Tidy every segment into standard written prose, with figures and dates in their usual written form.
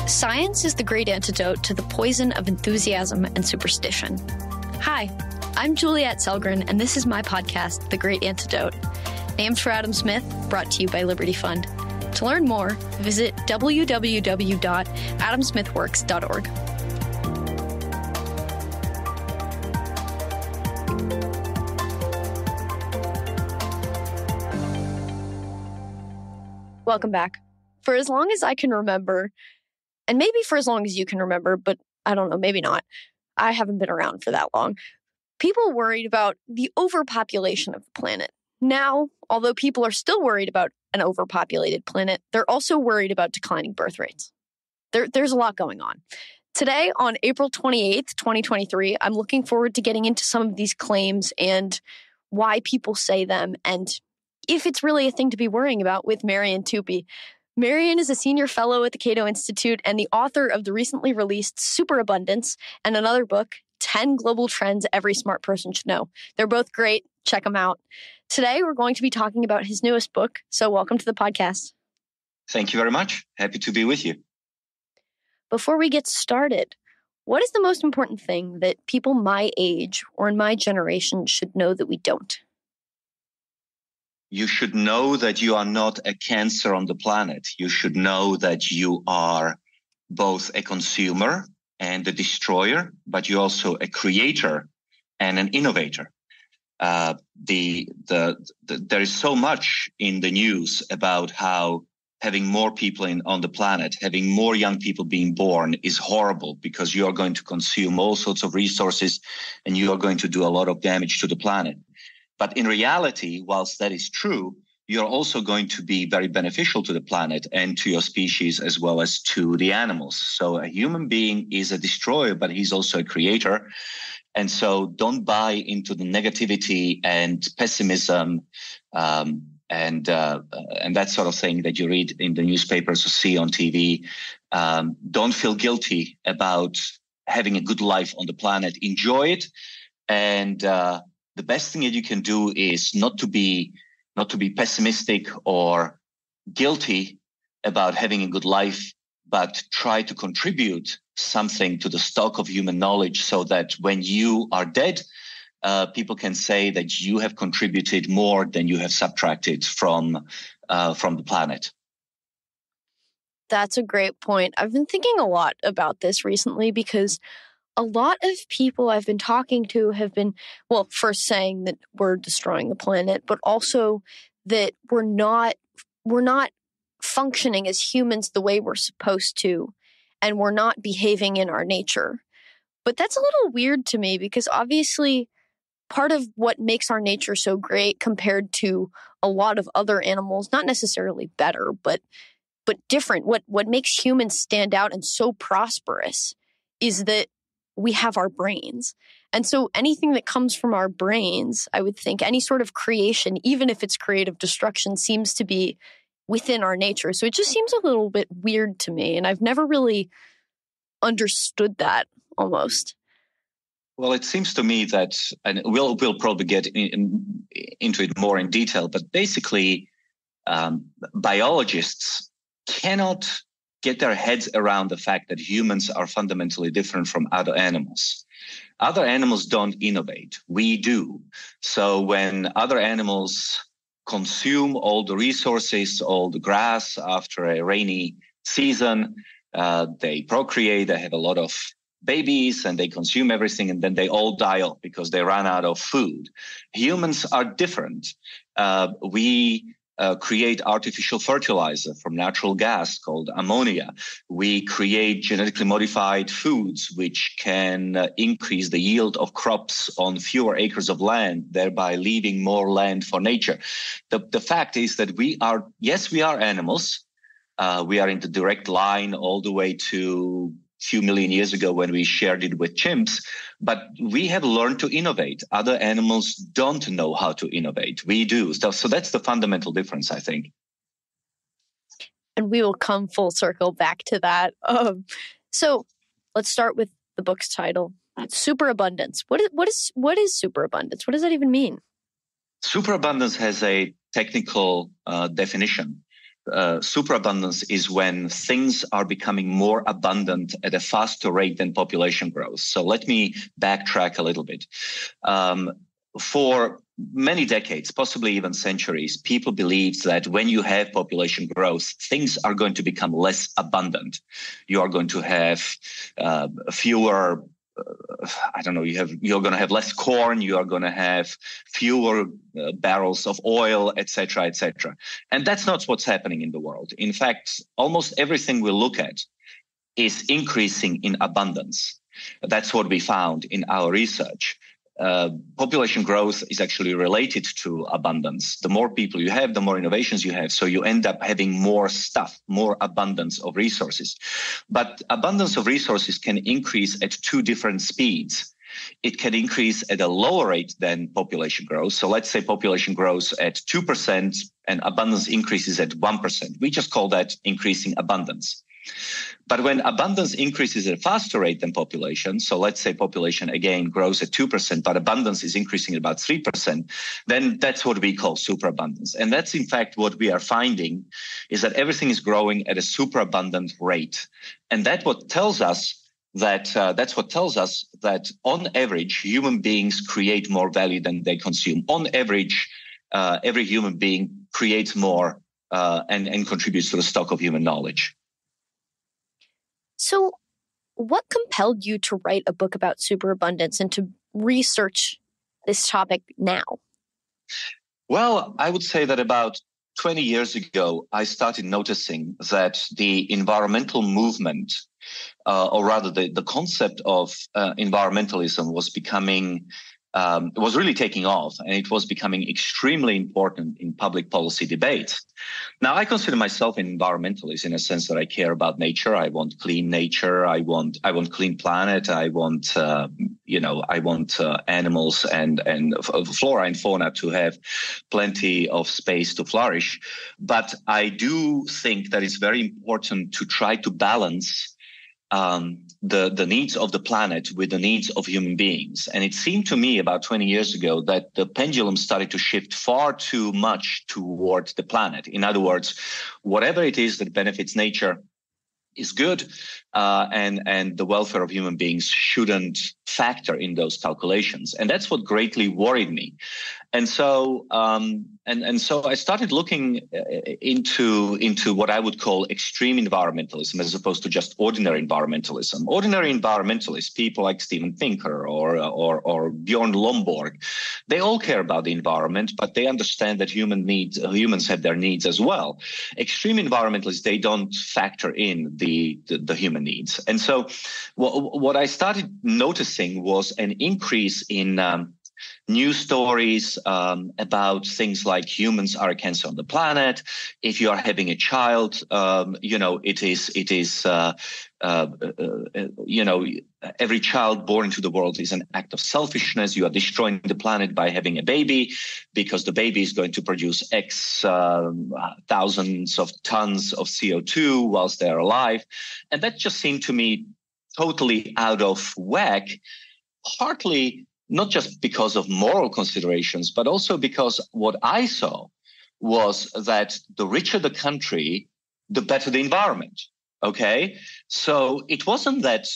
Science is the great antidote to the poison of enthusiasm and superstition. Hi, I'm Juliet Selgren, and this is my podcast, The Great Antidote. Named for Adam Smith, brought to you by Liberty Fund. To learn more, visit www.adamsmithworks.org. Welcome back. For as long as I can remember, and maybe for as long as you can remember, but I don't know, maybe not. I haven't been around for that long. People worried about the overpopulation of the planet. Now, although people are still worried about an overpopulated planet, they're also worried about declining birth rates. There's a lot going on. Today, on April 28th, 2023, I'm looking forward to getting into some of these claims and why people say them and if it's really a thing to be worrying about with Marian Tupy. Marian is a senior fellow at the Cato Institute and the author of the recently released Superabundance and another book, 10 Global Trends Every Smart Person Should Know. They're both great. Check them out. Today, we're going to be talking about his newest book, so welcome to the podcast. Thank you very much. Happy to be with you. Before we get started, what is the most important thing that people my age or in my generation should know that we don't? You should know that you are not a cancer on the planet. You should know that you are both a consumer and a destroyer, but you're also a creator and an innovator. There is so much in the news about how having more people on the planet, having more young people being born is horrible because you are going to consume all sorts of resources and you are going to do a lot of damage to the planet. But in reality, whilst that is true, you're also going to be very beneficial to the planet and to your species as well as to the animals. So a human being is a destroyer, but he's also a creator. And so don't buy into the negativity and pessimism and that sort of thing that you read in the newspapers or see on TV. Don't feel guilty about having a good life on the planet. Enjoy it. And the best thing that you can do is not to be pessimistic or guilty about having a good life, but try to contribute something to the stock of human knowledge so that when you are dead, people can say that you have contributed more than you have subtracted from the planet. That's a great point. I've been thinking a lot about this recently because a lot of people I've been talking to have been, well, first saying that we're destroying the planet, but also that we're not functioning as humans the way we're supposed to, and we're not behaving in our nature. But that's a little weird to me because obviously part of what makes our nature so great compared to a lot of other animals, not necessarily better, but different, what makes humans stand out and so prosperous is that we have our brains. And so anything that comes from our brains, I would think any sort of creation, even if it's creative destruction, seems to be within our nature. So it just seems a little bit weird to me. And I've never really understood that almost. Well, it seems to me that, and we'll probably get into it more in detail, but basically biologists cannot get their heads around the fact that humans are fundamentally different from other animals. Other animals don't innovate. We do. So when other animals consume all the resources, all the grass after a rainy season, they procreate, they have a lot of babies and they consume everything and then they all die off because they run out of food. Humans are different. We create artificial fertilizer from natural gas called ammonia. We create genetically modified foods which can increase the yield of crops on fewer acres of land, thereby leaving more land for nature. The fact is that we are animals. We are in the direct line all the way to few million years ago when we shared it with chimps, but we have learned to innovate. Other animals don't know how to innovate. We do. So that's the fundamental difference, I think. And we will come full circle back to that. So let's start with the book's title, Superabundance. What is superabundance? What does that even mean? Superabundance has a technical definition. superabundance is when things are becoming more abundant at a faster rate than population growth. So let me backtrack a little bit. For many decades, possibly even centuries, people believed that when you have population growth, things are going to become less abundant. You are going to have fewer you're going to have less corn, you are going to have fewer barrels of oil, etc., etc. And that's not what's happening in the world. In fact, almost everything we look at is increasing in abundance. That's what we found in our research. Population growth is actually related to abundance. The more people you have, the more innovations you have. So you end up having more stuff, more abundance of resources. But abundance of resources can increase at two different speeds. It can increase at a lower rate than population growth. So let's say population grows at 2% and abundance increases at 1%. We just call that increasing abundance. But when abundance increases at a faster rate than population, so let's say population again grows at 2%, but abundance is increasing at about 3%, then that's what we call superabundance. And that's in fact what we are finding is that everything is growing at a superabundant rate. And that's what tells us that on average, human beings create more value than they consume. On average, every human being creates more and contributes to the stock of human knowledge. So what compelled you to write a book about superabundance and to research this topic now? Well, I would say that about 20 years ago, I started noticing that the environmental movement, or rather the concept of environmentalism was really taking off, and it was becoming extremely important in public policy debates. Now, I consider myself an environmentalist in a sense that I care about nature. I want clean nature. I want clean planet. I want animals and flora and fauna to have plenty of space to flourish. But I do think that it's very important to try to balance the needs of the planet with the needs of human beings. And it seemed to me about 20 years ago that the pendulum started to shift far too much towards the planet. In other words, whatever it is that benefits nature is good, and the welfare of human beings shouldn't factor in those calculations. And that's what greatly worried me. And so I started looking into what I would call extreme environmentalism as opposed to just ordinary environmentalism. Ordinary environmentalists, people like Steven Pinker or Bjorn Lomborg, they all care about the environment, but they understand that humans have their needs as well. Extreme environmentalists, they don't factor in the human needs. And so what I started noticing was an increase in news stories about things like humans are a cancer on the planet. If you are having a child, every child born into the world is an act of selfishness. You are destroying the planet by having a baby because the baby is going to produce X thousands of tons of CO2 whilst they're alive. And that just seemed to me totally out of whack, partly not just because of moral considerations, but also because what I saw was that the richer the country, the better the environment. Okay. So it wasn't that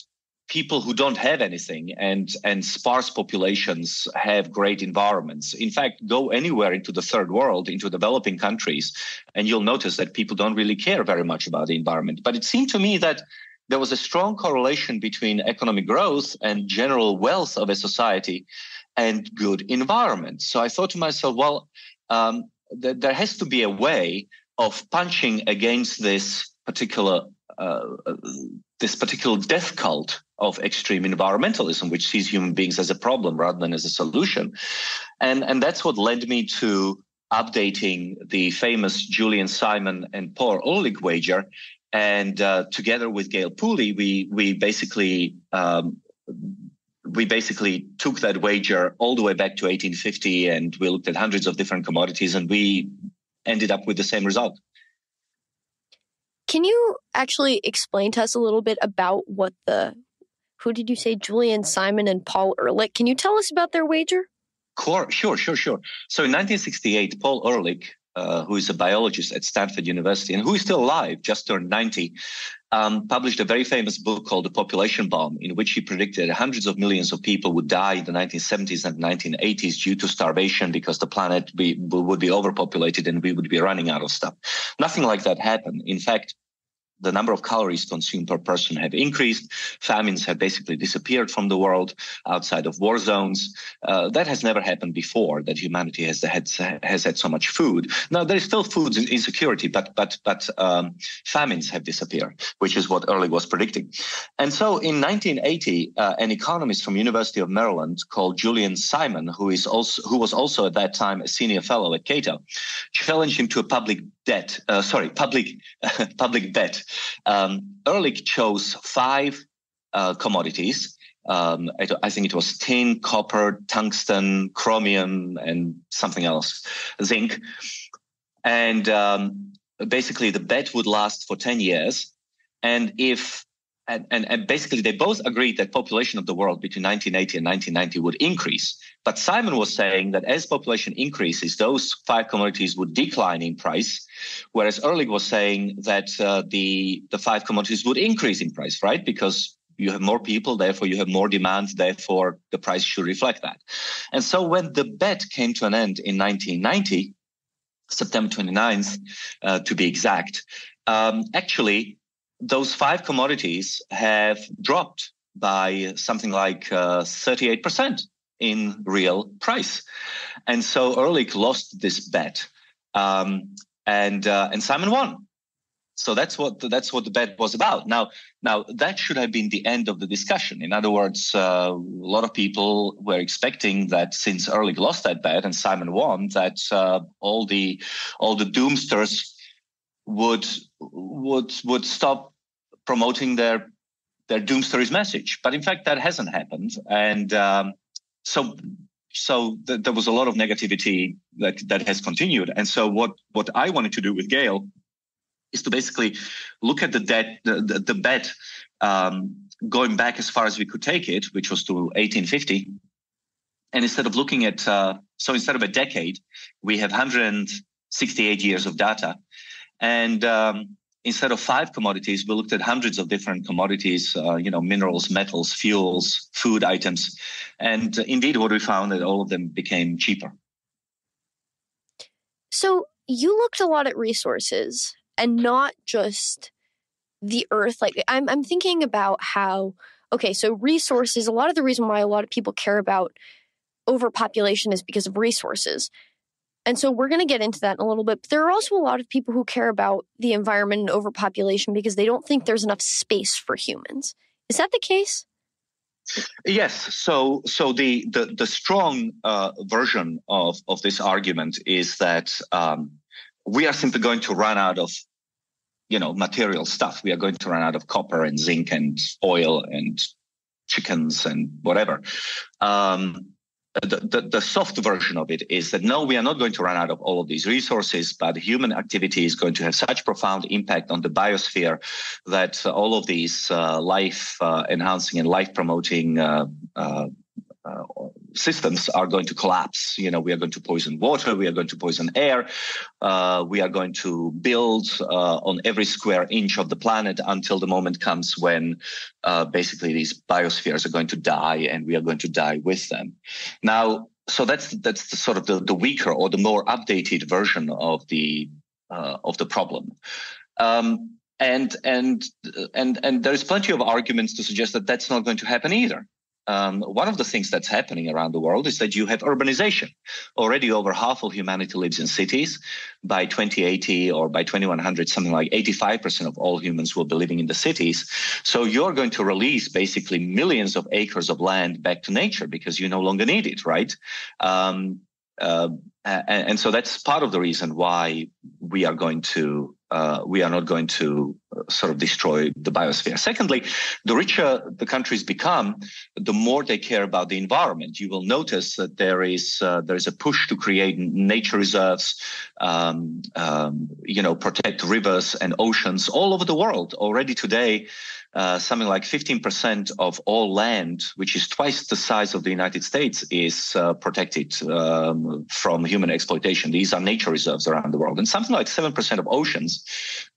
people who don't have anything and sparse populations have great environments. In fact, go anywhere into the third world, into developing countries, and you'll notice that people don't really care very much about the environment. But it seemed to me that there was a strong correlation between economic growth and general wealth of a society and good environment. So I thought to myself, well, there has to be a way of punching against this particular death cult of extreme environmentalism, which sees human beings as a problem rather than as a solution. And that's what led me to updating the famous Julian Simon and Paul Ehrlich wager. And together with Gail Pooley, we basically took that wager all the way back to 1850, and we looked at hundreds of different commodities, and we ended up with the same result. Can you actually explain to us a little bit about who did you say, Julian Simon and Paul Ehrlich? Can you tell us about their wager? Sure. So in 1968, Paul Ehrlich who is a biologist at Stanford University and who is still alive, just turned 90, published a very famous book called The Population Bomb, in which he predicted hundreds of millions of people would die in the 1970s and 1980s due to starvation because the planet would be overpopulated and we would be running out of stuff. Nothing like that happened. In fact, the number of calories consumed per person have increased. Famines have basically disappeared from the world outside of war zones. That has never happened before, that humanity has had so much food. Now, there is still food insecurity, but famines have disappeared, which is what Ehrlich was predicting. And so in 1980, an economist from University of Maryland called Julian Simon, who was also at that time a senior fellow at Cato, challenged him to a public bet. Ehrlich chose 5 commodities. I think it was tin, copper, tungsten, chromium, and something else, zinc. And basically the bet would last for 10 years. And basically they both agreed that population of the world between 1980 and 1990 would increase. But Simon was saying that as population increases, those 5 commodities would decline in price, whereas Ehrlich was saying that the 5 commodities would increase in price, right? Because you have more people, therefore you have more demand, therefore the price should reflect that. And so when the bet came to an end in 1990, September 29th, to be exact, actually those 5 commodities have dropped by something like 38%. In real price. And so Ehrlich lost this bet, and Simon won. So that's what the bet was about. Now that should have been the end of the discussion. In other words, a lot of people were expecting that since Ehrlich lost that bet and Simon won, that all the doomsters would stop promoting their doomster's message. But in fact, that hasn't happened, and So there was a lot of negativity that has continued. And so what I wanted to do with Gail is to basically look at the bet going back as far as we could take it, which was to 1850. And instead of looking at, so instead of a decade, we have 168 years of data. And instead of 5 commodities, we looked at hundreds of different commodities, minerals, metals, fuels, food items. And indeed, what we found that all of them became cheaper. So you looked a lot at resources and not just the earth. Like I'm thinking about how, okay, so resources, a lot of the reason why a lot of people care about overpopulation is because of resources. And so we're going to get into that in a little bit. But there are also a lot of people who care about the environment and overpopulation because they don't think there's enough space for humans. Is that the case? Yes. So the strong version of this argument is that we are simply going to run out of material stuff. We are going to run out of copper and zinc and oil and chickens and whatever. The soft version of it is that no, we are not going to run out of all of these resources, but human activity is going to have such profound impact on the biosphere that all of these life enhancing and life promoting systems are going to collapse. We are going to poison water. We are going to poison air. We are going to build on every square inch of the planet until the moment comes when basically these biospheres are going to die and we are going to die with them. Now, so that's the sort of the weaker or the more updated version of the problem. And there is plenty of arguments to suggest that that's not going to happen either. One of the things that's happening around the world is that you have urbanization. Already over half of humanity lives in cities. By 2080 or by 2100, something like 85% of all humans will be living in the cities. So you're going to release basically millions of acres of land back to nature because you no longer need it, right? And so that's part of the reason why we are not going to sort of destroy the biosphere. Secondly, the richer the countries become, the more they care about the environment. You will notice that there is a push to create nature reserves, protect rivers and oceans all over the world. Already today, something like 15% of all land, which is twice the size of the United States, is protected from human exploitation. These are nature reserves around the world. And something like 7% of oceans,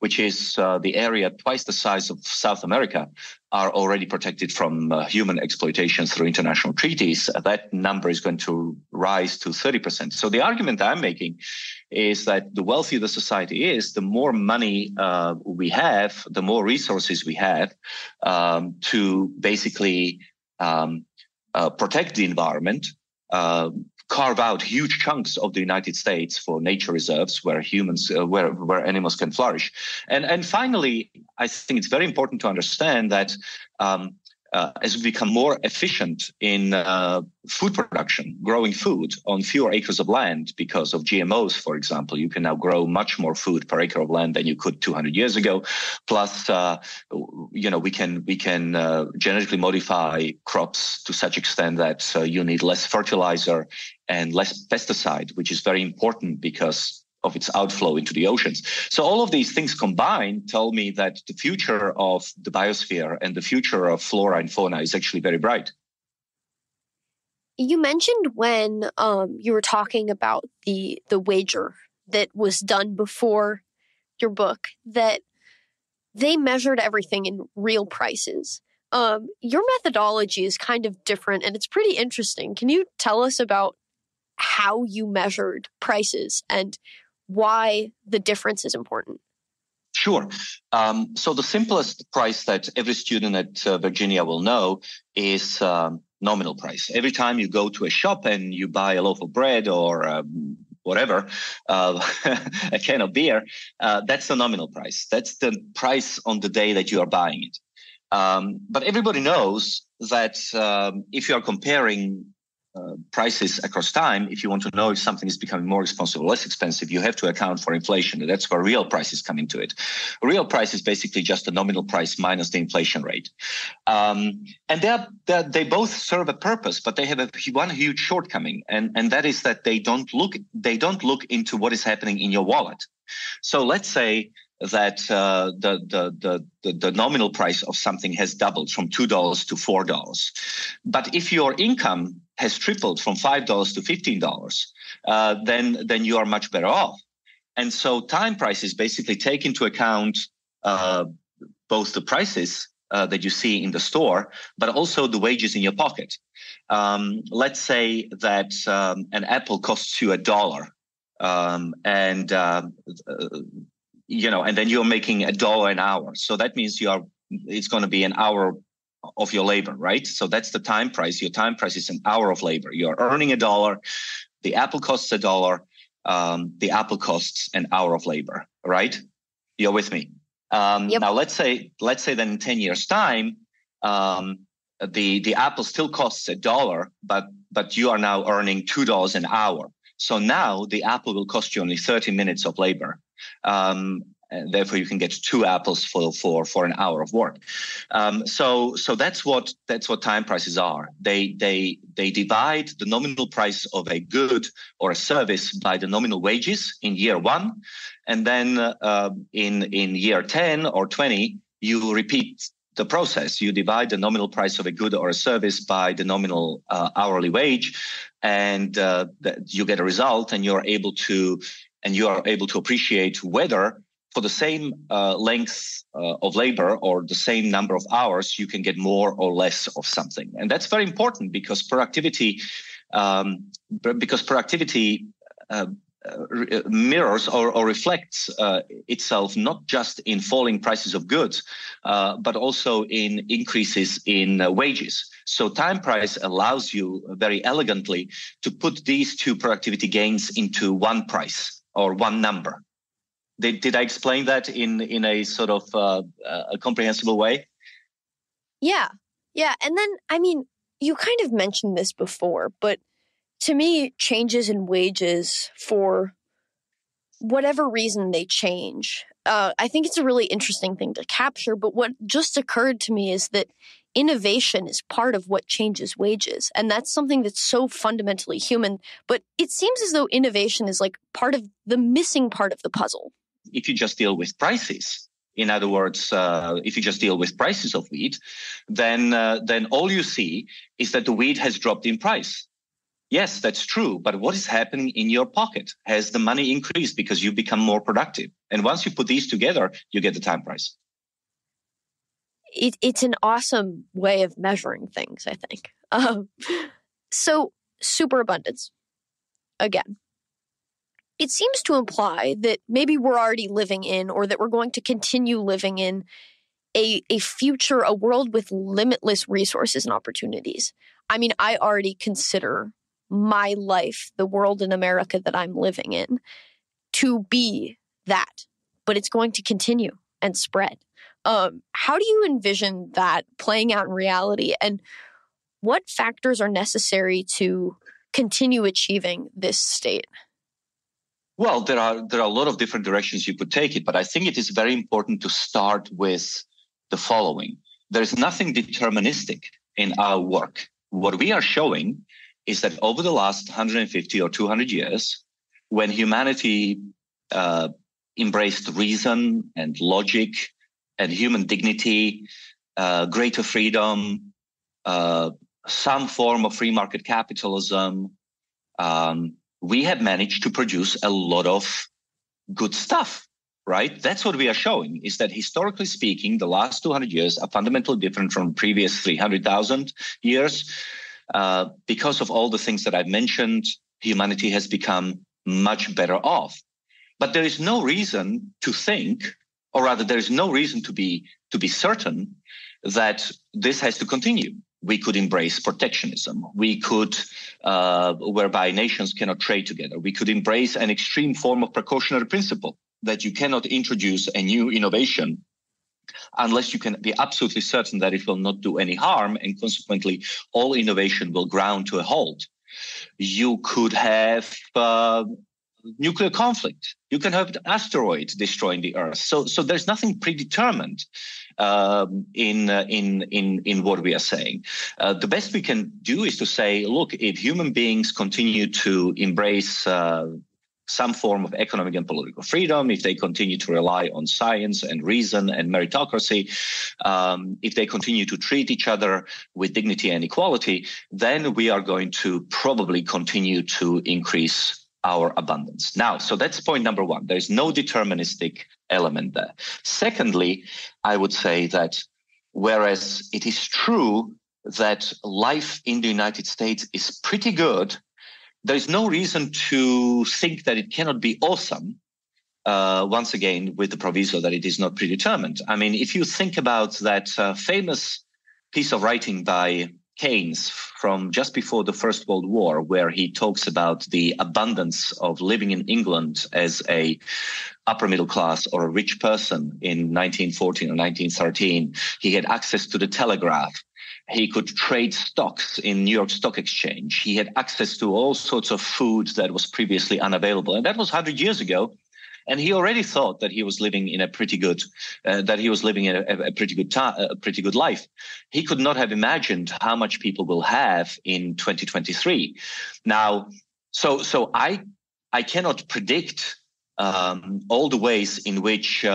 which is the area twice the size of South America, are already protected from human exploitation through international treaties. That number is going to rise to 30%. So the argument I'm making is that the wealthier the society is, the more money we have, the more resources we have to basically protect the environment, carve out huge chunks of the United States for nature reserves where humans, where animals can flourish. And finally, I think it's very important to understand that as we become more efficient in food production, growing food on fewer acres of land because of GMOs, for example, you can now grow much more food per acre of land than you could 200 years ago. Plus, we can genetically modify crops to such extent that you need less fertilizer and less pesticide, which is very important because of its outflow into the oceans. So all of these things combined tell me that the future of the biosphere and the future of flora and fauna is actually very bright. You mentioned when you were talking about the wager that was done before your book, that they measured everything in real prices. Your methodology is kind of different, and it's pretty interesting. Can you tell us about how you measured prices and why the difference is important? Sure. So the simplest price that every student at Virginia will know is nominal price. Every time you go to a shop and you buy a loaf of bread or whatever, a can of beer, that's the nominal price. That's the price on the day that you are buying it. But everybody knows that if you are comparing prices across time, if you want to know if something is becoming more expensive or less expensive, you have to account for inflation. That's where real prices come into it. Real price is basically just the nominal price minus the inflation rate. And they both serve a purpose, but they have one huge shortcoming, and that is that they don't look into what is happening in your wallet. So let's say that the nominal price of something has doubled from $2 to $4. But if your income has tripled from $5 to $15, then you are much better off. And so time prices basically take into account both the prices that you see in the store, but also the wages in your pocket. Let's say that an apple costs you $1, and then you're making $1 an hour. So that means it's going to be an hour of your labor, right? So that's the time price. Your time price is an hour of labor. You're earning $1. The apple costs $1. The apple costs an hour of labor, right? You're with me. Yep. Now let's say that in 10 years time, the apple still costs $1, but you are now earning $2 an hour. So now the apple will cost you only 30 minutes of labor. And therefore you can get 2 apples for an hour of work. So that's what time prices are. They divide the nominal price of a good or a service by the nominal wages in year 1, and then in year 10 or 20 you repeat the process. You divide the nominal price of a good or a service by the nominal hourly wage, and you get a result, and you are able to appreciate whether for the same length of labor or the same number of hours, you can get more or less of something. And that's very important because productivity mirrors or reflects itself not just in falling prices of goods, but also in increases in wages. So time price allows you very elegantly to put these two productivity gains into one price or one number. Did I explain that in a sort of a comprehensible way? Yeah. And then, I mean, you kind of mentioned this before, but to me, changes in wages for whatever reason they change. I think it's a really interesting thing to capture, but what just occurred to me is that innovation is part of what changes wages. And that's something that's so fundamentally human, but it seems as though innovation is like part of the missing part of the puzzle. If you just deal with prices, in other words, if you just deal with prices of wheat, then all you see is that the wheat has dropped in price. Yes, that's true. But what is happening in your pocket? Has the money increased because you become more productive? And once you put these together, you get the time price. It's an awesome way of measuring things, I think. So superabundance, again, it seems to imply that maybe we're already living in, or that we're going to continue living in, a future, a world with limitless resources and opportunities. I mean, I already consider my life, the world in America that I'm living in, to be that, but it's going to continue and spread. How do you envision that playing out in reality, and what factors are necessary to continue achieving this state? Well, there are a lot of different directions you could take it, but I think it is very important to start with the following. There is nothing deterministic in our work. What we are showing is that over the last 150 or 200 years, when humanity embraced reason and logic and human dignity, greater freedom, some form of free market capitalism, we have managed to produce a lot of good stuff, right? That's what we are showing, is that historically speaking, the last 200 years are fundamentally different from previous 300,000 years. Because of all the things that I've mentioned, humanity has become much better off. But there is no reason to think, or rather there is no reason to be certain that this has to continue. We could embrace protectionism. We could, whereby nations cannot trade together. We could embrace an extreme form of precautionary principle that you cannot introduce a new innovation unless you can be absolutely certain that it will not do any harm, and consequently all innovation will ground to a halt. You could have nuclear conflict. You can have asteroids destroying the Earth. So there's nothing predetermined in what we are saying. The best we can do is to say, look, if human beings continue to embrace some form of economic and political freedom, if they continue to rely on science and reason and meritocracy, if they continue to treat each other with dignity and equality, then we are going to probably continue to increase our abundance. Now, so that's point number one. There's no deterministic element there. Secondly, I would say that whereas it is true that life in the United States is pretty good, there's no reason to think that it cannot be awesome, once again, with the proviso that it is not predetermined. I mean, if you think about that famous piece of writing by Keynes from just before the First World War, where he talks about the abundance of living in England as a upper middle class or a rich person in 1914 or 1913, he had access to the telegraph. He could trade stocks in New York Stock Exchange. He had access to all sorts of food that was previously unavailable. And that was 100 years ago. And he already thought that he was living in a pretty good, pretty good life. He could not have imagined how much people will have in 2023. Now, so I cannot predict all the ways in which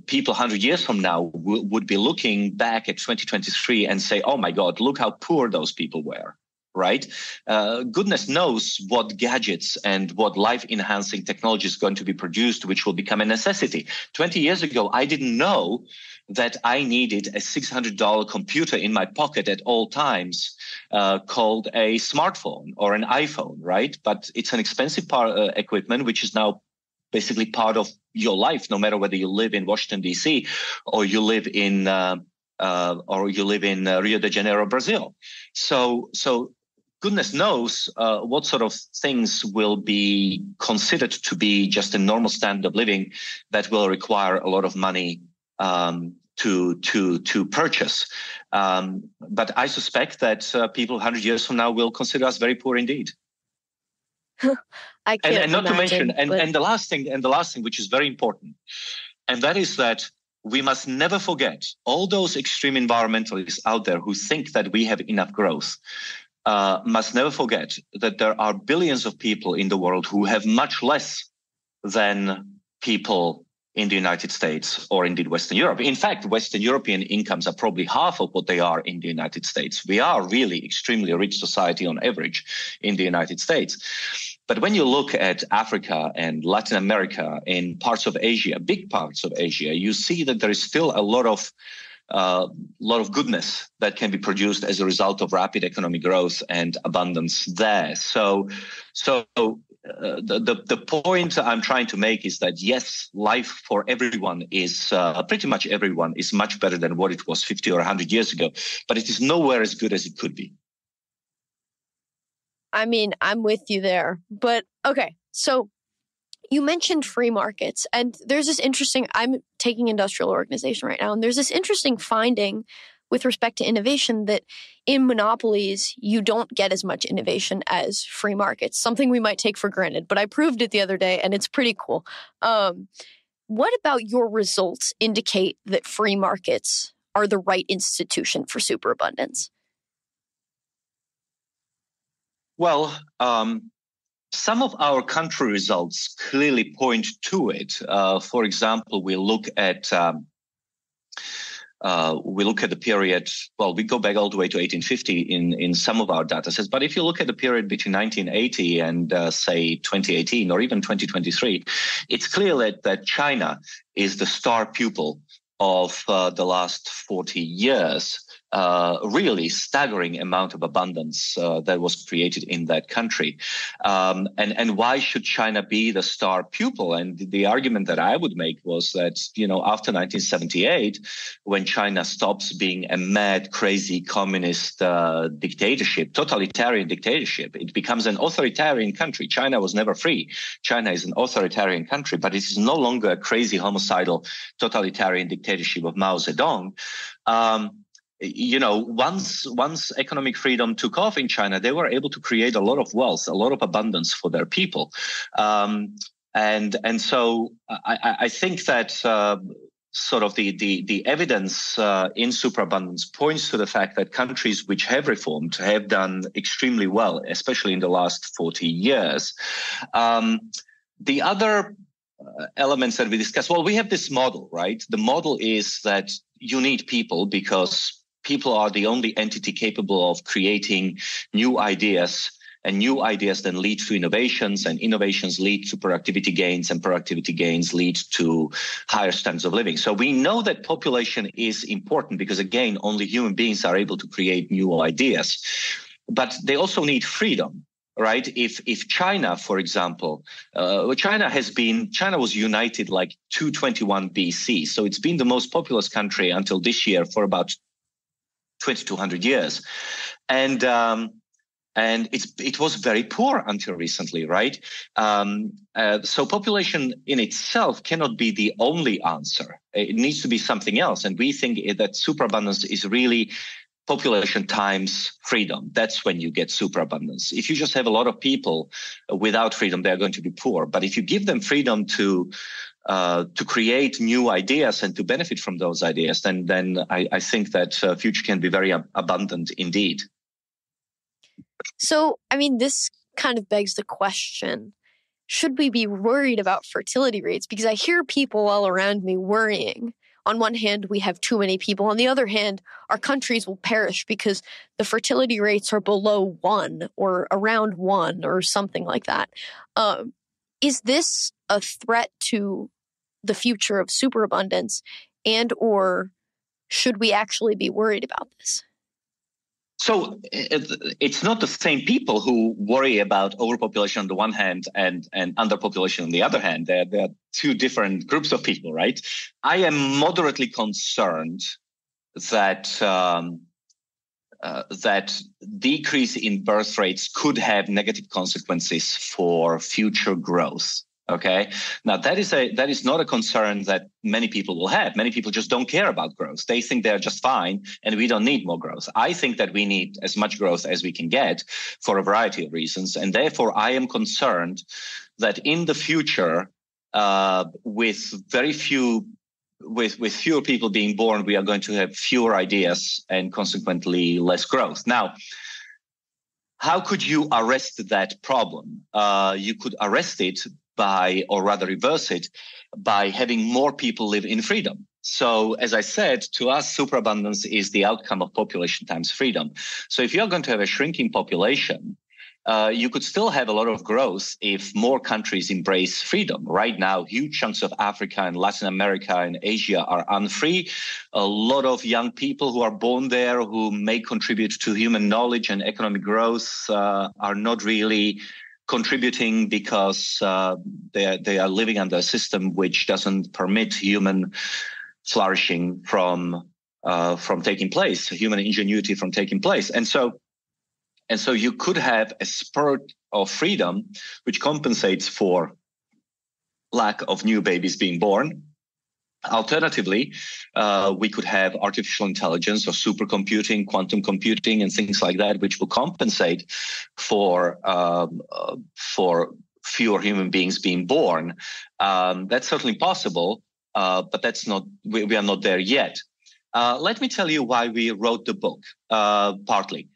people 100 years from now would be looking back at 2023 and say, oh my God, look how poor those people were, right? Goodness knows what gadgets and what life-enhancing technology is going to be produced, which will become a necessity. 20 years ago, I didn't know that I needed a $600 computer in my pocket at all times, called a smartphone or an iPhone, right? But it's an expensive equipment, which is now basically part of your life, no matter whether you live in Washington, D.C. or you live in Rio de Janeiro, Brazil. So goodness knows what sort of things will be considered to be just a normal standard of living that will require a lot of money to purchase. But I suspect that people 100 years from now will consider us very poor indeed. I can't And not to mention, imagine. and the last thing, which is very important, and that is that we must never forget all those extreme environmentalists out there who think that we have enough growth. Must never forget that there are billions of people in the world who have much less than people in the United States or indeed Western Europe. In fact, Western European incomes are probably half of what they are in the United States. We are really extremely rich society on average in the United States. But when you look at Africa and Latin America and parts of Asia, big parts of Asia, you see that there is still a lot of goodness that can be produced as a result of rapid economic growth and abundance there. So the point I'm trying to make is that yes, life for everyone is pretty much everyone is much better than what it was 50 or 100 years ago, but it is nowhere as good as it could be. I mean, I'm with you there. But okay, so you mentioned free markets, and there's this interesting, I'm taking industrial organization right now, and there's this interesting finding with respect to innovation that in monopolies, you don't get as much innovation as free markets, something we might take for granted. But I proved it the other day, and it's pretty cool. What about your results indicate that free markets are the right institution for superabundance? Well, some of our country results clearly point to it. For example, we look at the period. Well, we go back all the way to 1850 in some of our data sets. But if you look at the period between 1980 and say 2018 or even 2023, it's clear that China is the star pupil of the last 40 years. Really staggering amount of abundance that was created in that country. And why should China be the star pupil? And the argument that I would make was that, after 1978, when China stops being a mad, crazy communist dictatorship, totalitarian dictatorship, it becomes an authoritarian country. China was never free. China is an authoritarian country, but it is no longer a crazy, homicidal, totalitarian dictatorship of Mao Zedong. Once economic freedom took off in China, they were able to create a lot of wealth, a lot of abundance for their people. And so I think that sort of the evidence in superabundance points to the fact that countries which have reformed have done extremely well, especially in the last 40 years. The other elements that we discussed, well, we have this model, right? The model is that you need people because people are the only entity capable of creating new ideas, and new ideas then lead to innovations, and innovations lead to productivity gains, and productivity gains lead to higher standards of living. So we know that population is important because, again, only human beings are able to create new ideas. But they also need freedom. Right? If China, for example, China was united like 221 BC. So it's been the most populous country until this year for about 2,200 years. And it was very poor until recently, right? So population in itself cannot be the only answer. It needs to be something else. And we think that superabundance is really population times freedom. That's when you get superabundance. If you just have a lot of people without freedom, they're going to be poor. But if you give them freedom to create new ideas and to benefit from those ideas, then I think that future can be very abundant indeed. So, I mean, this kind of begs the question, should we be worried about fertility rates? Because I hear people all around me worrying. On one hand, we have too many people. On the other hand, our countries will perish because the fertility rates are below 1 or around 1 or something like that. Is this a threat to the future of superabundance, and or should we actually be worried about this? So it's not the same people who worry about overpopulation on the one hand and underpopulation on the other hand. There are two different groups of people, right? I am moderately concerned that that decrease in birth rates could have negative consequences for future growth. Okay. Now that is not a concern that many people will have. Many people just don't care about growth. They think they're just fine and we don't need more growth. I think that we need as much growth as we can get for a variety of reasons. And therefore I am concerned that in the future, with fewer people being born, we are going to have fewer ideas and consequently less growth. Now, how could you arrest that problem? You could arrest it or rather reverse it, by having more people live in freedom. So as I said, to us, superabundance is the outcome of population times freedom. So if you're going to have a shrinking population, you could still have a lot of growth if more countries embrace freedom. Right now, huge chunks of Africa and Latin America and Asia are unfree. A lot of young people who are born there who may contribute to human knowledge and economic growth are not really contributing because they are living under a system which doesn't permit human flourishing from taking place, human ingenuity from taking place. And so you could have a spurt of freedom which compensates for lack of new babies being born. Alternatively, we could have artificial intelligence or supercomputing, quantum computing, and things like that, which will compensate for fewer human beings being born. That's certainly possible, but that's not. We are not there yet. Let me tell you why we wrote the book. Partly,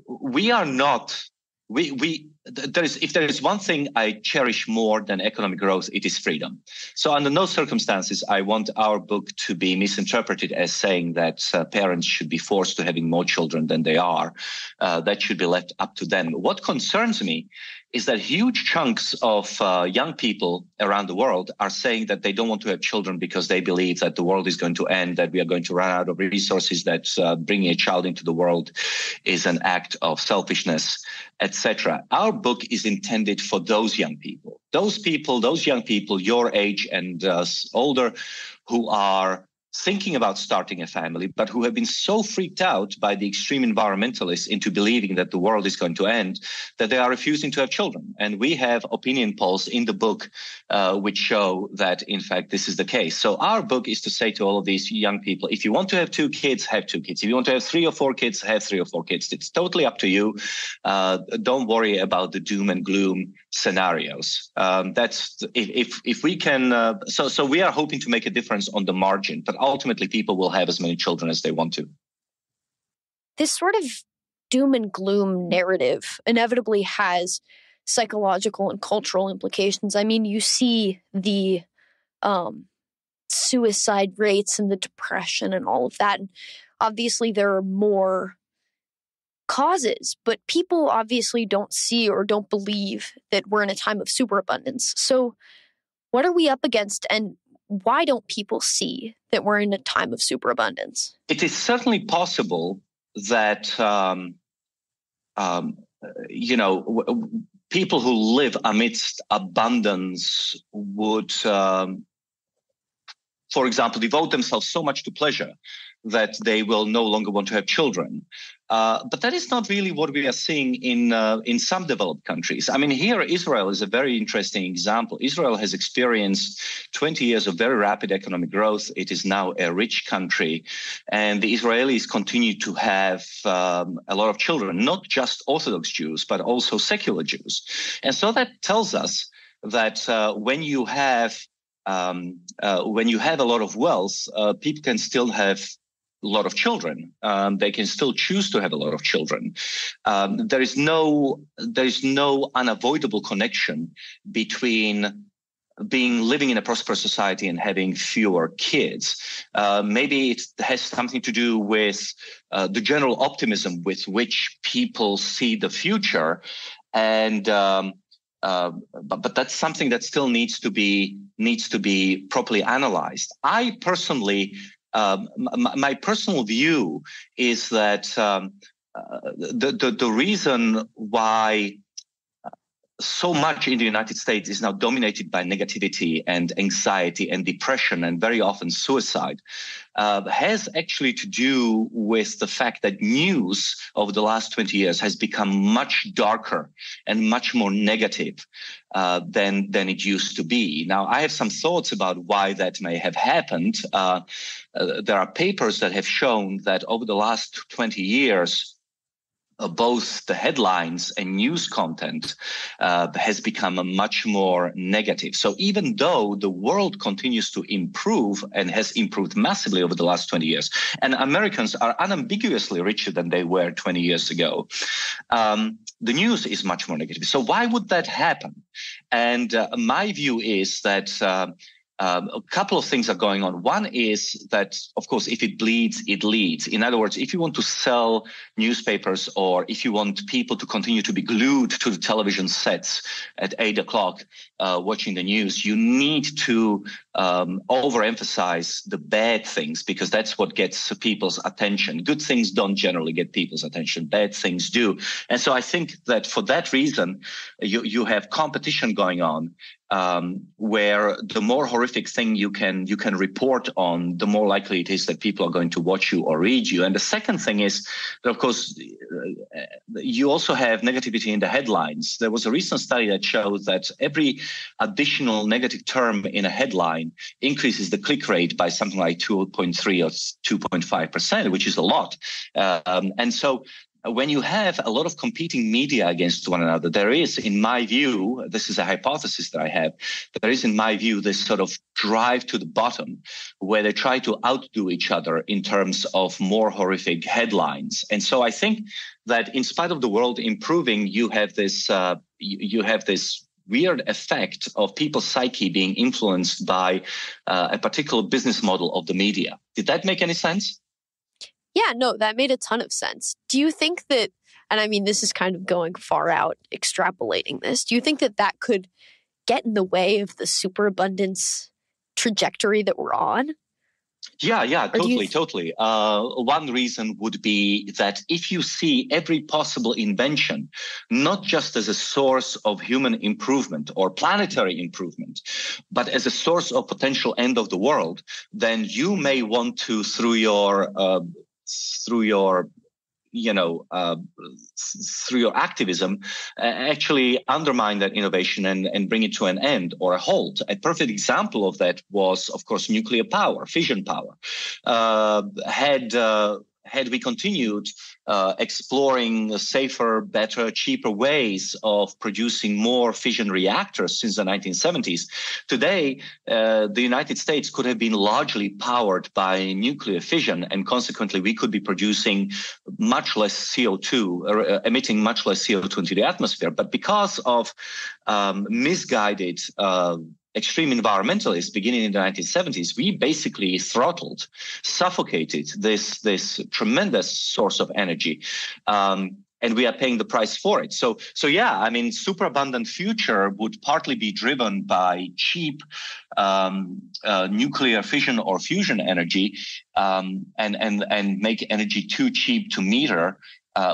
we are not. If there is one thing I cherish more than economic growth, it is freedom. So under no circumstances I want our book to be misinterpreted as saying that parents should be forced to having more children than they are. That should be left up to them. What concerns me is that huge chunks of young people around the world are saying that they don't want to have children because they believe that the world is going to end, that we are going to run out of resources, that bringing a child into the world is an act of selfishness, etc. Our book is intended for those young people, those young people your age and older, who are thinking about starting a family, but who have been so freaked out by the extreme environmentalists into believing that the world is going to end that they are refusing to have children. And we have opinion polls in the book which show that, in fact, this is the case. So our book is to say to all of these young people, if you want to have 2 kids, have 2 kids. If you want to have 3 or 4 kids, have 3 or 4 kids. It's totally up to you. Don't worry about the doom and gloom scenarios. That's if we can. So we are hoping to make a difference on the margin, but ultimately people will have as many children as they want to. This sort of doom and gloom narrative inevitably has psychological and cultural implications. I mean, you see the suicide rates and the depression and all of that. And obviously, there are more causes, but people obviously don't see or don't believe that we're in a time of superabundance. So what are we up against, and why don't people see that we're in a time of superabundance? It is certainly possible that, people who live amidst abundance would, for example, devote themselves so much to pleasure that they will no longer want to have children. But that is not really what we are seeing in some developed countries. I mean, here Israel is a very interesting example. Israel has experienced 20 years of very rapid economic growth. It is now a rich country, and the Israelis continue to have a lot of children, not just Orthodox Jews, but also secular Jews. And so that tells us that when you have a lot of wealth, people can still have a lot of children. They can still choose to have a lot of children. There is no unavoidable connection between living in a prosperous society and having fewer kids. Maybe it has something to do with the general optimism with which people see the future, and but that's something that still needs to be properly analyzed. I personally. My personal view is that the reason why so much in the United States is now dominated by negativity and anxiety and depression and very often suicide, has actually to do with the fact that news over the last 20 years has become much darker and much more negative than it used to be. Now, I have some thoughts about why that may have happened. There are papers that have shown that over the last 20 years, both the headlines and news content has become much more negative. So even though the world continues to improve and has improved massively over the last 20 years, and Americans are unambiguously richer than they were 20 years ago, the news is much more negative. So why would that happen? And my view is that a couple of things are going on. One is that, of course, if it bleeds, it leads. In other words, if you want to sell newspapers or if you want people to continue to be glued to the television sets at 8 o'clock watching the news, you need to overemphasize the bad things because that's what gets people's attention. Good things don't generally get people's attention. Bad things do. And so I think that for that reason, you have competition going on. Where the more horrific thing you can report on, the more likely it is that people are going to watch you or read you. And the second thing is that, of course, you also have negativity in the headlines. There was a recent study that showed that every additional negative term in a headline increases the click rate by something like 2.3 or 2.5%, which is a lot. And so when you have a lot of competing media against one another, there is, in my view, this is a hypothesis that I have, there is, in my view, this sort of drive to the bottom where they try to outdo each other in terms of more horrific headlines. And so I think that in spite of the world improving, you have this weird effect of people's psyche being influenced by a particular business model of the media. Did that make any sense? Yeah, no, that made a ton of sense. Do you think that, and I mean, this is kind of going far out, extrapolating this, do you think that that could get in the way of the superabundance trajectory that we're on? Yeah, totally. One reason would be that if you see every possible invention, not just as a source of human improvement or planetary improvement, but as a source of potential end of the world, then you may want to, through your activism, actually undermine that innovation and bring it to an end or a halt. A perfect example of that was, of course, nuclear power, fission power. Had we continued exploring safer, better, cheaper ways of producing more fission reactors since the 1970s, today the United States could have been largely powered by nuclear fission, and consequently we could be producing much less CO2, or emitting much less CO2 into the atmosphere. But because of misguided extreme environmentalists beginning in the 1970s, we basically throttled, suffocated this tremendous source of energy. And we are paying the price for it. So yeah, I mean, superabundant future would partly be driven by cheap nuclear fission or fusion energy, and make energy too cheap to meter,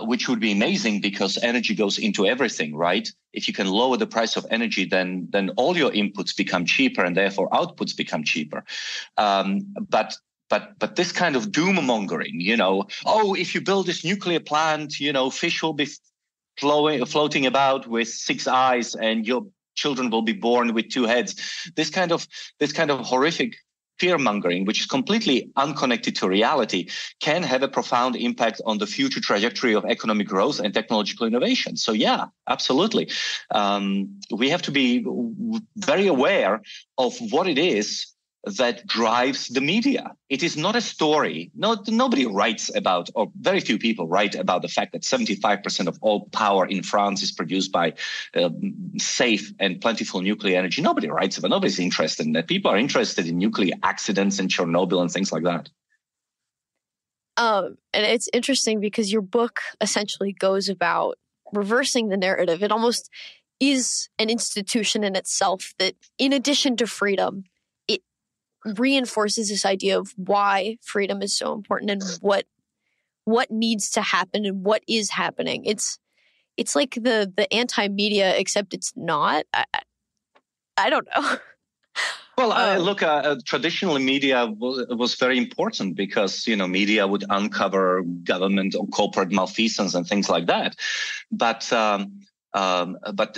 which would be amazing because energy goes into everything, right? If you can lower the price of energy, then all your inputs become cheaper and therefore outputs become cheaper. But this kind of doom mongering, if you build this nuclear plant, fish will be floating about with 6 eyes and your children will be born with 2 heads. This kind of horrific fear-mongering, which is completely unconnected to reality, can have a profound impact on the future trajectory of economic growth and technological innovation. So yeah, absolutely. We have to be very aware of what it is that drives the media. It is not a story. Nobody writes about, or very few people write about the fact that 75% of all power in France is produced by safe and plentiful nuclear energy. Nobody writes about it. Nobody's interested in that. People are interested in nuclear accidents and Chernobyl and things like that. And it's interesting because your book essentially goes about reversing the narrative. It almost is an institution in itself that, in addition to freedom, reinforces this idea of why freedom is so important and what needs to happen and what is happening. It's it's like the anti-media, except it's not. I don't know. Well, look, traditionally media was very important because, media would uncover government or corporate malfeasance and things like that. But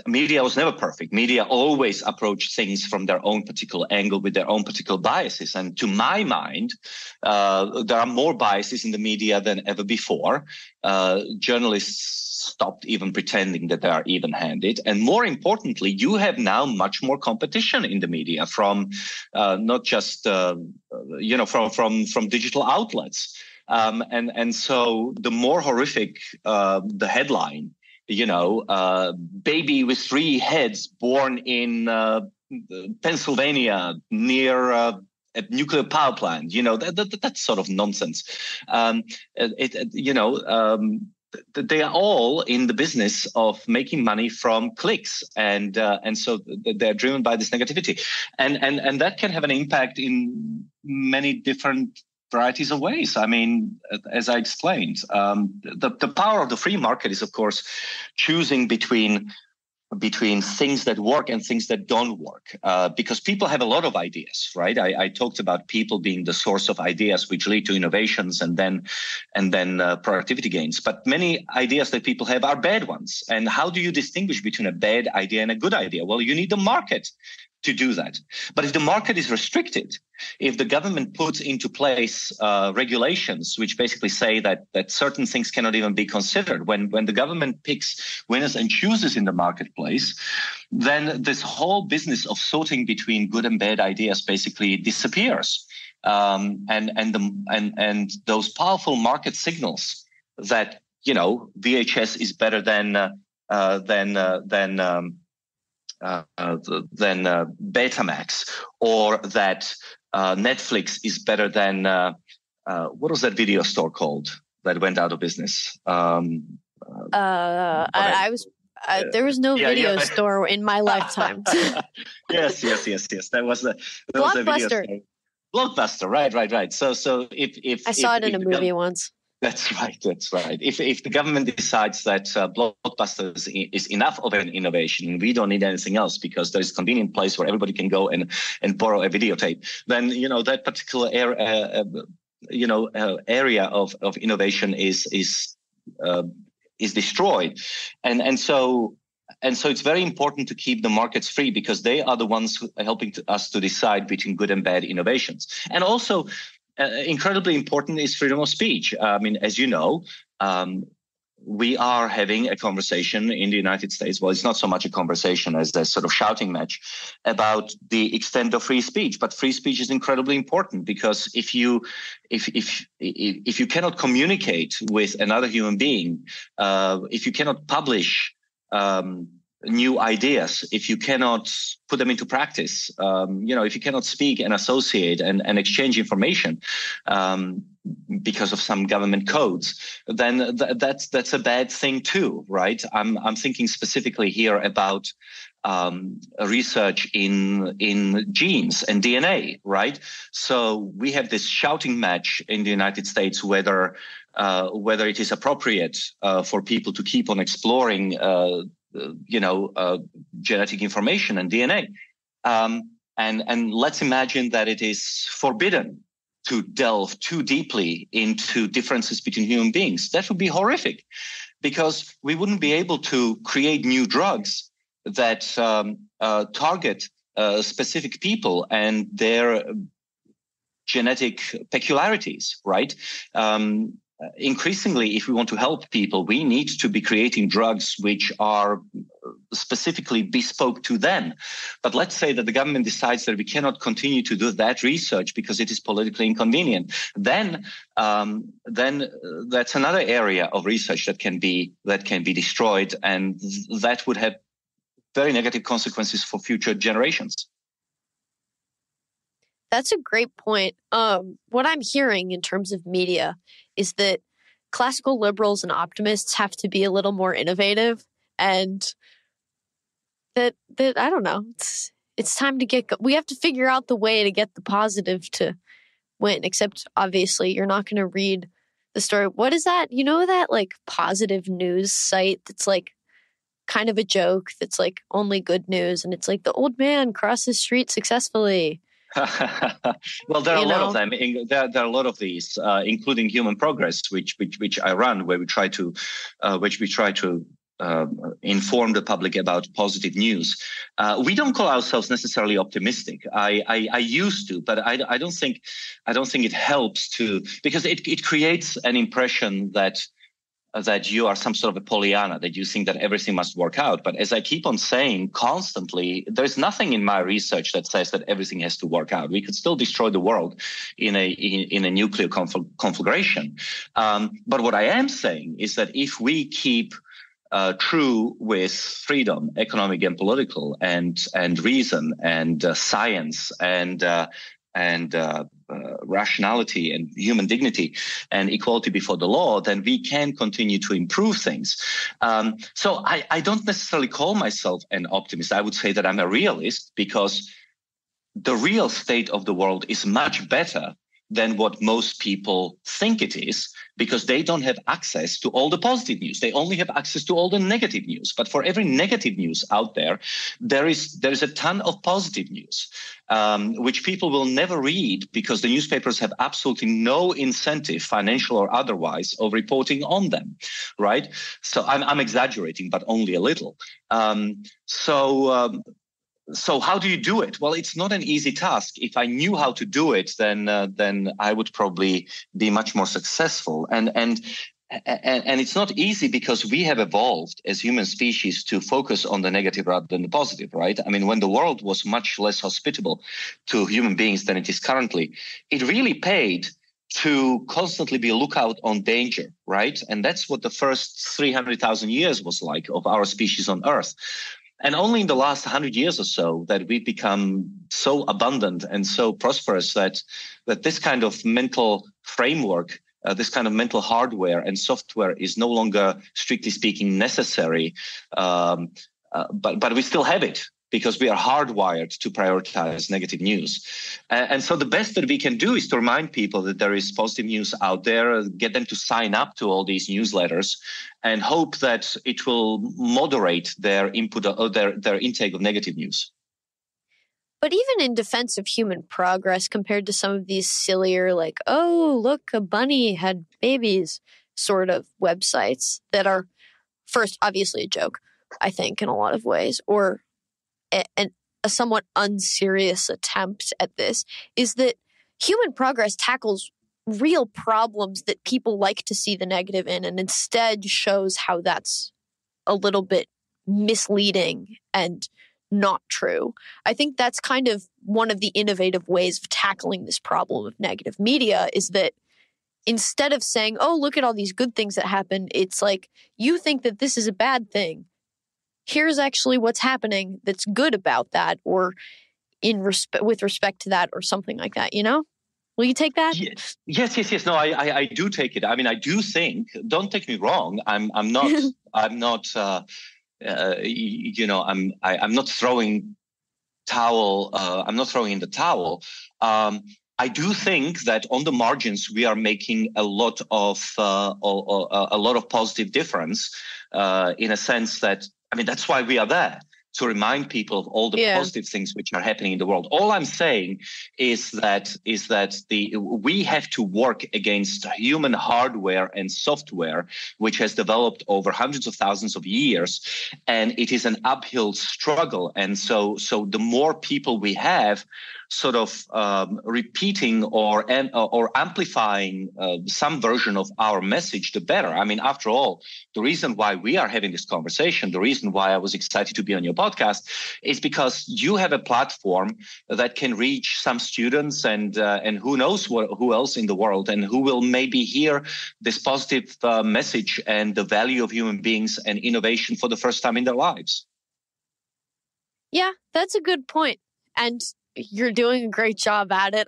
media was never perfect. Media always approached things from their own particular angle with their own particular biases. And to my mind, there are more biases in the media than ever before. Journalists stopped even pretending that they are even-handed. And more importantly, you have now much more competition in the media from not just, from digital outlets. And so the more horrific the headline, baby with 3 heads born in Pennsylvania near a nuclear power plant, that's sort of nonsense. They are all in the business of making money from clicks, and so they're driven by this negativity, and that can have an impact in many different varieties of ways. I mean, as I explained, the power of the free market is, of course, choosing between things that work and things that don't work, because people have a lot of ideas, right? I talked about people being the source of ideas which lead to innovations and then productivity gains. But many ideas that people have are bad ones. And how do you distinguish between a bad idea and a good idea? Well, you need the market to do that. But if the market is restricted, if the government puts into place regulations which basically say that certain things cannot even be considered, when the government picks winners and chooses in the marketplace, then this whole business of sorting between good and bad ideas basically disappears. And those powerful market signals that VHS is better than Betamax, or that Netflix is better than what was that video store called that went out of business? There was no video store in my lifetime. Yes. That was a video store. Blockbuster, right. So if I saw it in a movie once. That's right. If the government decides that Blockbuster is enough of an innovation, we don't need anything else because there's a convenient place where everybody can go and borrow a videotape, then that particular area of innovation is destroyed, and so it's very important to keep the markets free because they are the ones who are helping us to decide between good and bad innovations. And also, incredibly important is freedom of speech. I mean, as you know, we are having a conversation in the United States. Well, it's not so much a conversation as a sort of shouting match about the extent of free speech. But free speech is incredibly important because if you cannot communicate with another human being, if you cannot publish new ideas, if you cannot put them into practice, if you cannot speak and associate and exchange information because of some government codes, then that's a bad thing too, right? I'm thinking specifically here about research in genes and DNA, right? So we have this shouting match in the United States whether it is appropriate for people to keep on exploring genetic information and DNA. And let's imagine that it is forbidden to delve too deeply into differences between human beings. That would be horrific because we wouldn't be able to create new drugs that target specific people and their genetic peculiarities, right? Increasingly, if we want to help people, we need to be creating drugs which are specifically bespoke to them. But let's say that the government decides that we cannot continue to do that research because it is politically inconvenient. Then that's another area of research that can be destroyed, and that would have very negative consequences for future generations. That's a great point. What I'm hearing in terms of media is that classical liberals and optimists have to be a little more innovative, and that I don't know. It's time to we have to figure out the way to get the positive to win. Except obviously, you're not going to read the story. What is that? You know that like positive news site that's like kind of a joke that's like only good news. And it's like the old man crossed the street successfully. Well, there are a lot of them. There are a lot of these, including Human Progress, which I run, where we try to inform the public about positive news. We don't call ourselves necessarily optimistic. I used to, but I don't think it helps to, because it creates an impression that you are some sort of a Pollyanna, that you think that everything must work out. But as I keep on saying constantly, there's nothing in my research that says that everything has to work out. We could still destroy the world in a nuclear conflagration. But what I am saying is that if we keep true with freedom, economic and political, and reason and science and rationality and human dignity and equality before the law, then we can continue to improve things. So I don't necessarily call myself an optimist. I would say that I'm a realist, because the real state of the world is much better than what most people think it is, because they don't have access to all the positive news. They only have access to all the negative news. But for every negative news out there, there is a ton of positive news, which people will never read, because the newspapers have absolutely no incentive, financial or otherwise, of reporting on them, right? So I'm exaggerating, but only a little. So how do you do it? Well, it's not an easy task. If I knew how to do it, then I would probably be much more successful. And it's not easy, because we have evolved as human species to focus on the negative rather than the positive, right? I mean, when the world was much less hospitable to human beings than it is currently, it really paid to constantly be a lookout on danger, right? And that's what the first 300,000 years was like of our species on Earth. And only in the last 100 years or so that we've become so abundant and so prosperous that this kind of mental framework, this kind of mental hardware and software is no longer, strictly speaking, necessary. But we still have it, because we are hardwired to prioritize negative news. And so the best that we can do is to remind people that there is positive news out there, get them to sign up to all these newsletters, and hope that it will moderate their input or their intake of negative news. But even in defense of human progress, compared to some of these sillier, like, oh, look, a bunny had babies sort of websites that are, first, obviously a joke, I think, in a lot of ways, or a somewhat unserious attempt at this, is that human progress tackles real problems that people like to see the negative in, and instead shows how that's a little bit misleading and not true. I think that's kind of one of the innovative ways of tackling this problem of negative media, is that instead of saying, oh, look at all these good things that happen, it's like, you think that this is a bad thing. Here's actually what's happening that's good about that, or with respect to that, or something like that, you know? Will you take that? Yes. No, I do take it. I mean, I do think, don't take me wrong, I'm not throwing I'm not throwing in the towel. I do think that on the margins we are making a lot of positive difference, in a sense that, I mean, that's why we are there, to remind people of all the positive things which are happening in the world. All I'm saying is that we have to work against human hardware and software, which has developed over hundreds of thousands of years, and it is an uphill struggle. And so the more people we have sort of repeating or amplifying some version of our message, the better. I mean, after all, the reason why we are having this conversation, the reason why I was excited to be on your podcast, is because you have a platform that can reach some students and who knows who else in the world, and who will maybe hear this positive message and the value of human beings and innovation for the first time in their lives. Yeah, that's a good point. And you're doing a great job at it.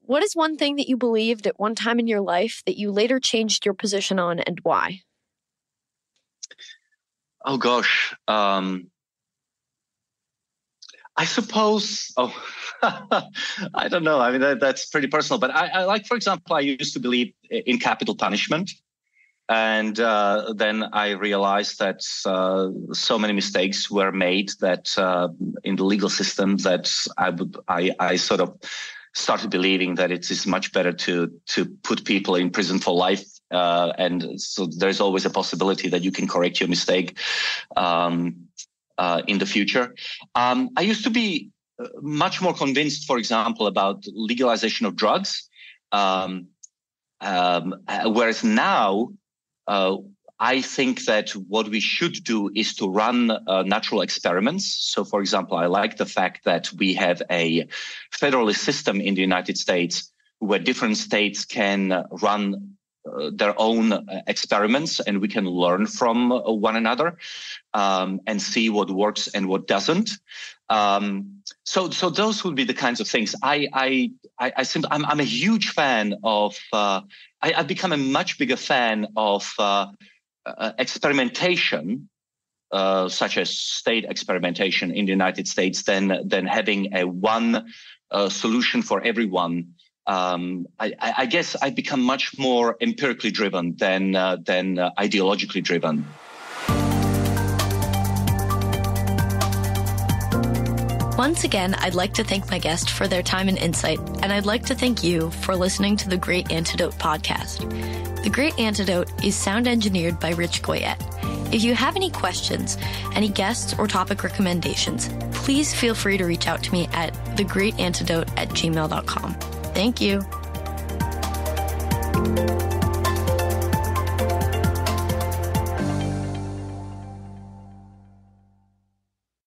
What is one thing that you believed at one time in your life that you later changed your position on, and why? Oh, gosh. I suppose, I don't know. I mean, that's pretty personal. But I like, for example, I used to believe in capital punishment. And then I realized that so many mistakes were made that in the legal system that I sort of started believing that it is much better to put people in prison for life. And so there's always a possibility that you can correct your mistake in the future. I used to be much more convinced, for example, about legalization of drugs, whereas now I think that what we should do is to run natural experiments. So, for example, I like the fact that we have a federalist system in the United States where different states can run their own experiments, and we can learn from one another and see what works and what doesn't. So those would be the kinds of things. I'm a huge fan of. I've become a much bigger fan of experimentation, such as state experimentation in the United States, than having a one solution for everyone. I guess I've become much more empirically driven than ideologically driven. Once again, I'd like to thank my guest for their time and insight, and I'd like to thank you for listening to the Great Antidote podcast. The Great Antidote is sound engineered by Rich Goyette. If you have any questions, any guests or topic recommendations, please feel free to reach out to me at thegreatantidote@gmail.com. Thank you.